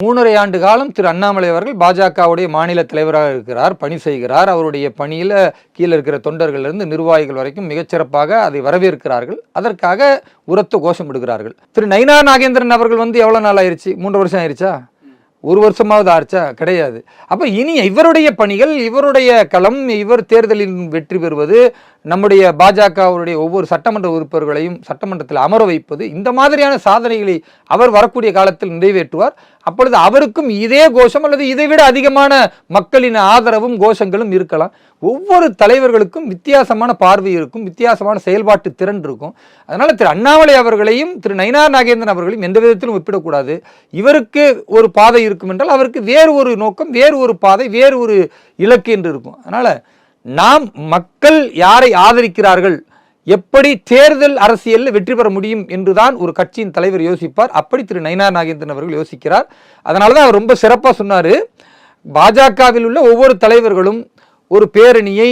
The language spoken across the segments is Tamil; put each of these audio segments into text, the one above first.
3.5 ஆண்டு காலம் திரு அண்ணாமலை அவர்கள் பாஜகவுடைய மாநில தலைவராக இருக்கிறார், பணி செய்கிறார். அவருடைய பணியில கீழே இருக்கிற தொண்டர்களிலிருந்து நிர்வாகிகள் வரைக்கும் மிகச்சிறப்பாக அதை வரவேற்கிறார்கள். அதற்காக உரத்த கோஷம் விடுகிறார்கள். திரு நயினா நாகேந்திரன் அவர்கள் எவ்வளவு நாள் ஆயிருச்சு? 3 வருஷம் ஆயிருச்சா? 1 வருஷமாவது ஆச்சா? கிடையாது. அப்ப இனி இவருடைய பணிகள், இவருடைய களம், இவர் தேர்தலில் வெற்றி பெறுவது, நம்முடைய பாஜகவுடைய ஒவ்வொரு சட்டமன்ற உறுப்பினர்களையும் சட்டமன்றத்தில் அமர வைப்பது, இந்த மாதிரியான சாதனைகளை அவர் வரக்கூடிய காலத்தில் நிறைவேற்றுவார். அப்பொழுது அவருக்கும் இதே கோஷம் அல்லது இதைவிட அதிகமான மக்களின் ஆதரவும் கோஷங்களும் இருக்கலாம். ஒவ்வொரு தலைவர்களுக்கும் வித்தியாசமான பார்வை இருக்கும், வித்தியாசமான செயல்பாட்டு திறன் இருக்கும். அதனால திரு அண்ணாமலை அவர்களையும் திரு நயினா நாகேந்திரன் அவர்களையும் எந்த விதத்திலும் ஒப்பிடக்கூடாது. இவருக்கு ஒரு பாதை இருக்கும் என்றால் அவருக்கு வேறு ஒரு நோக்கம், வேறு ஒரு பாதை, வேறு ஒரு இலக்கு என்று இருக்கும். அதனால நாம் மக்கள் யாரை ஆதரிக்கிறார்கள், எப்படி தேர்தல் அரசியலில் வெற்றி பெற முடியும் என்றுதான் ஒரு கட்சியின் தலைவர் யோசிப்பார். அப்படி திரு நயினா நாகேந்திரன் அவர்கள் யோசிக்கிறார். அதனாலதான் அவர் ரொம்ப சிறப்பா சொன்னாரு, பாஜகவில் உள்ள ஒவ்வொரு தலைவர்களும் ஒரு பேரணியை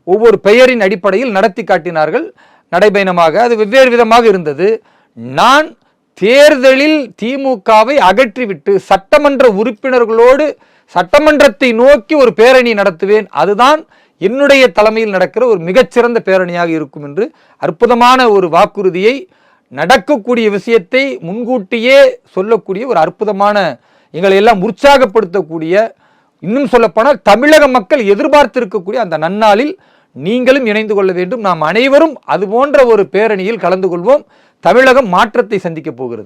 ஒவ்வொரு பெயரின் அடிப்படையில் நடத்தி காட்டினார்கள். நடைபயணமாக அது வெவ்வேறு விதமாக இருந்தது. நான் தேர்தலில் திமுகவை அகற்றிவிட்டு சட்டமன்ற உறுப்பினர்களோடு சட்டமன்றத்தை நோக்கி ஒரு பேரணி நடத்துவேன், அதுதான் என்னுடைய தலைமையில் நடக்கிற ஒரு மிகச்சிறந்த பேரணியாக இருக்கும் என்று அற்புதமான ஒரு வாக்குறுதியை, நடக்கக்கூடிய விஷயத்தை முன்கூட்டியே சொல்லக்கூடிய ஒரு அற்புதமான, எங்களை எல்லாம் உற்சாகப்படுத்தக்கூடிய, இன்னும் சொல்லப்போனால் தமிழக மக்கள் எதிர்பார்த்திருக்கக்கூடிய அந்த நன்னாளில் நீங்களும் இணைந்து கொள்ள வேண்டும். நாம் அனைவரும் அது போன்ற ஒரு பேரணியில் கலந்து கொள்வோம். தமிழகம் மாற்றத்தை சந்திக்க போகிறது.